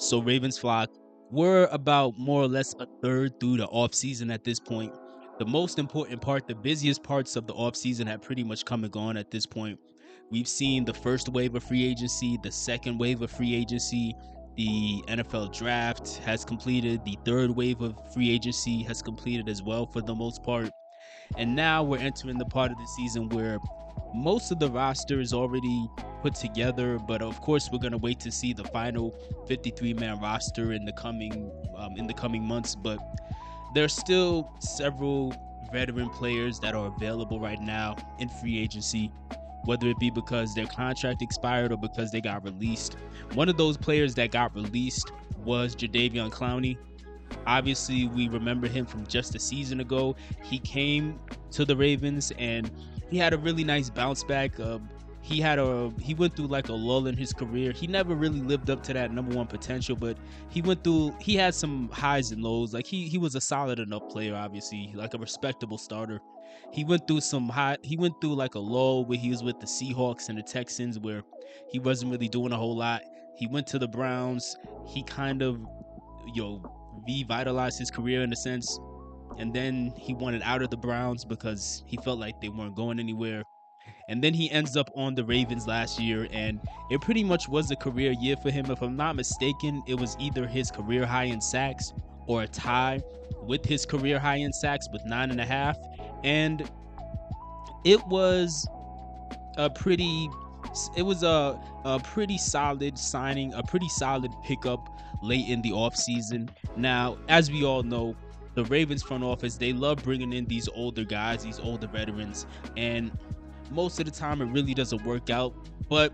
So Ravens flock, we're about more or less a third through the offseason at this point. The most important part, the busiest parts of the offseason have pretty much come and gone at this point. We've seen the first wave of free agency, the second wave of free agency, the NFL draft has completed, the third wave of free agency has completed as well for the most part. And now we're entering the part of the season where most of the roster is already put together, but of course we're gonna wait to see the final 53-man roster in the coming months. But there's still several veteran players that are available right now in free agency, whether it be because their contract expired or because they got released. One of those players that got released was Jadeveon Clowney. Obviously, we remember him from just a season ago. He came to the Ravens and he had a really nice bounce back. He went through like a lull in his career. He never really lived up to that number one potential, but he had some highs and lows. Like he was a solid enough player, obviously, like a respectable starter. He went through like a lull where he was with the Seahawks and the Texans where he wasn't really doing a whole lot. He went to the Browns. He kind of, revitalized his career in a sense. And then he wanted out of the Browns because he felt like they weren't going anywhere. And then he ends up on the Ravens last year, and it pretty much was a career year for him. If I'm not mistaken, it was either his career high in sacks or a tie with his career high in sacks with 9.5. And it was a pretty solid signing, a pretty solid pickup late in the offseason. Now, as we all know, the Ravens front office, they love bringing in these older guys, these older veterans, and most of the time it really doesn't work out. But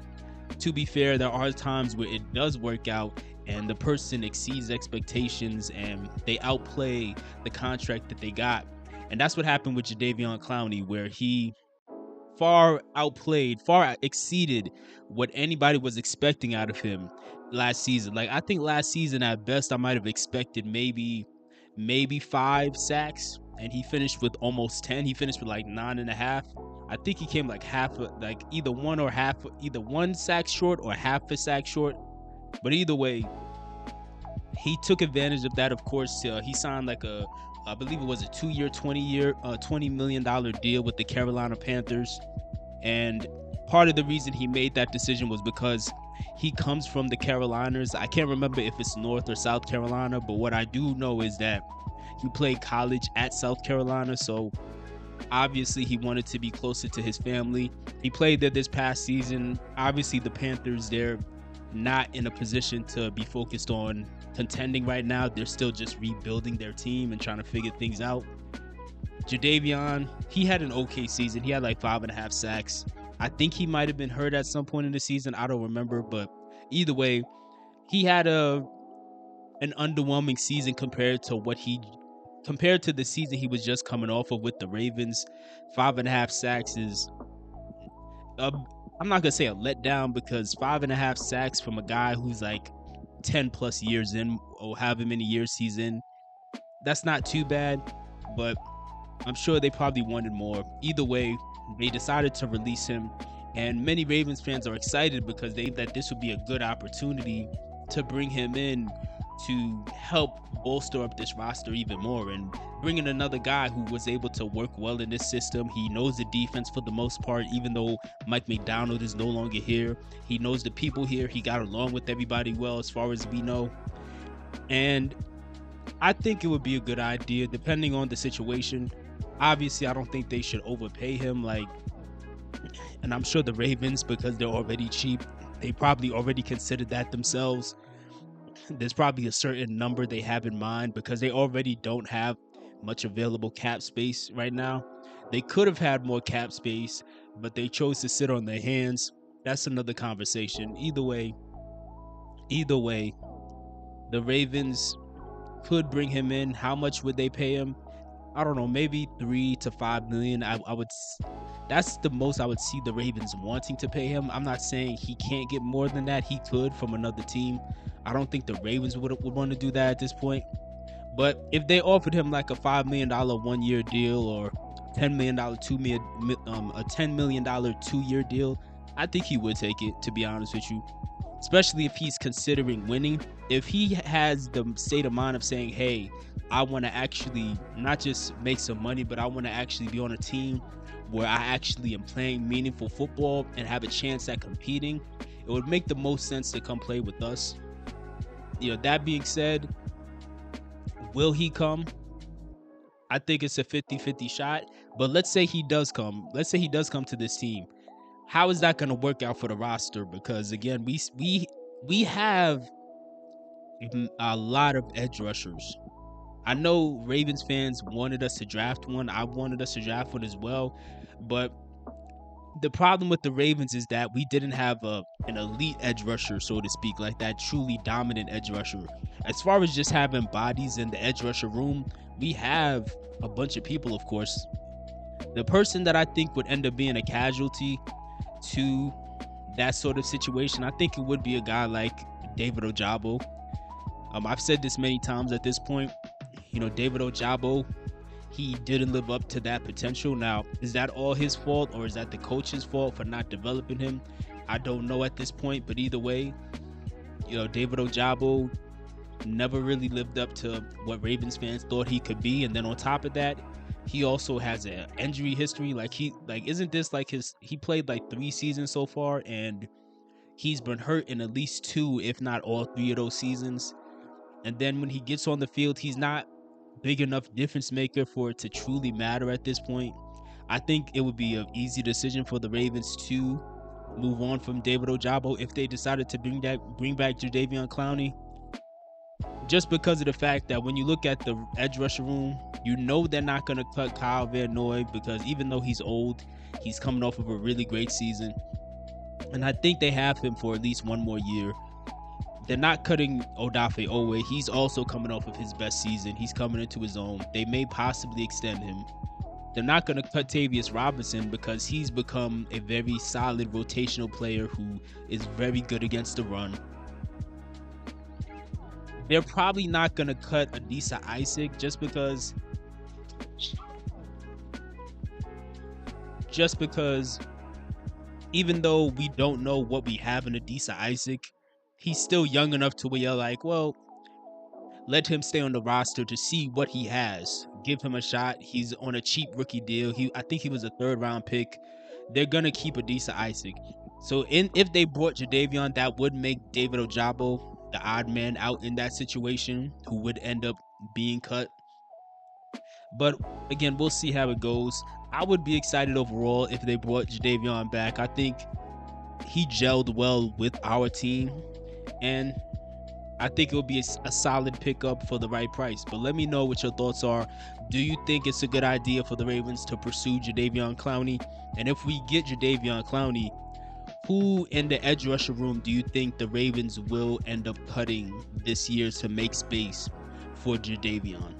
to be fair, there are times where it does work out and the person exceeds expectations and they outplay the contract that they got. And that's what happened with Jadeveon Clowney, where he far exceeded what anybody was expecting out of him last season. Like, I think last season at best I might have expected maybe 5 sacks, and he finished with almost 10. He finished with like 9.5. I think he came like either one sack short or half a sack short. But either way, he took advantage of that. Of course, he signed like I believe it was a 2-year, $20 million deal with the Carolina Panthers. And part of the reason he made that decision was because he comes from the Carolinas. I can't remember if it's North or South Carolina, but what I do know is that he played college at South Carolina, so obviously he wanted to be closer to his family. He played there this past season. Obviously the Panthers, they're not in a position to be focused on contending right now. They're still just rebuilding their team and trying to figure things out. Jadeveon, he had an okay season. He had like 5.5 sacks. I think he might have been hurt at some point in the season. I don't remember, but either way, he had an underwhelming season compared to the season he was just coming off of with the Ravens. 5.5 sacks is I'm not gonna say a letdown, because 5.5 sacks from a guy who's like 10 plus years in, or however many years he's in, that's not too bad, but I'm sure they probably wanted more. Either way, they decided to release him, and many Ravens fans are excited because they think that this would be a good opportunity to bring him in to help bolster up this roster even more, and bring in another guy who was able to work well in this system. He knows the defense for the most part, even though Mike McDonald is no longer here. He knows the people here. He got along with everybody well, as far as we know. And I think it would be a good idea, depending on the situation. Obviously, I don't think they should overpay him, and I'm sure the Ravens, because they're already cheap, they probably already considered that themselves. There's probably a certain number they have in mind, because they already don't have much available cap space right now. They could have had more cap space, but they chose to sit on their hands. That's another conversation. Either way, the Ravens could bring him in. How much would they pay him? I don't know, maybe $3 to $5 million. That's the most I would see the Ravens wanting to pay him. I'm not saying he can't get more than that. He could from another team. I don't think the Ravens would want to do that at this point. But if they offered him like a $5 million 1-year deal, or $10 million a $10 million 2-year deal, I think he would take it, to be honest with you. Especially if he's considering winning. if he has the state of mind of saying, hey, I want to actually not just make some money, but I want to actually be on a team where I actually am playing meaningful football and have a chance at competing, it would make the most sense to come play with us. That being said, will he come? I think it's a 50-50 shot, but let's say he does come. Let's say he does come to this team. How is that going to work out for the roster? Because again, we have a lot of edge rushers. I know Ravens fans wanted us to draft one. I wanted us to draft one as well, but the problem with the Ravens is that we didn't have an elite edge rusher, so to speak, like that truly dominant edge rusher. As far as just having bodies in the edge rusher room, we have a bunch of people, of course. The person that I think would end up being a casualty to that sort of situation, I think it would be a guy like David Ojabo. I've said this many times at this point. David Ojabo, he didn't live up to that potential. Now, is that all his fault, or is that the coach's fault for not developing him? I don't know at this point, but either way, David Ojabo never really lived up to what Ravens fans thought he could be. And then on top of that, he also has an injury history. Isn't this like he played like 3 seasons so far, and he's been hurt in at least 2, if not all 3 of those seasons. And then when he gets on the field, he's not big enough difference maker for it to truly matter at this point. I think it would be an easy decision for the Ravens to move on from David Ojabo if they decided to bring back Jadeveon Clowney. Just because of the fact that when you look at the edge rusher room, they're not going to cut Kyle Van Noy, because even though he's old, he's coming off of a really great season. And I think they have him for at least 1 more year. They're not cutting Odafe Owe. He's also coming off of his best season. He's coming into his own. They may possibly extend him. They're not going to cut Tavius Robinson because he's become a very solid rotational player who is very good against the run. They're probably not going to cut Adisa Isaac just because even though we don't know what we have in Adisa Isaac, he's still young enough to where you're like, well, let him stay on the roster to see what he has. Give him a shot. He's on a cheap rookie deal. I think he was a 3rd-round pick. They're going to keep Adisa Isaac. So if they brought Jadeveon, that would make David Ojabo the odd man out in that situation, who would end up being cut. But again, we'll see how it goes. I would be excited overall if they brought Jadeveon back. I think he gelled well with our team, and I think it would be a solid pickup for the right price. But let me know what your thoughts are. Do you think it's a good idea for the Ravens to pursue Jadeveon Clowney? And if we get Jadeveon Clowney, who in the edge rusher room do you think the Ravens will end up cutting this year to make space for Jadeveon?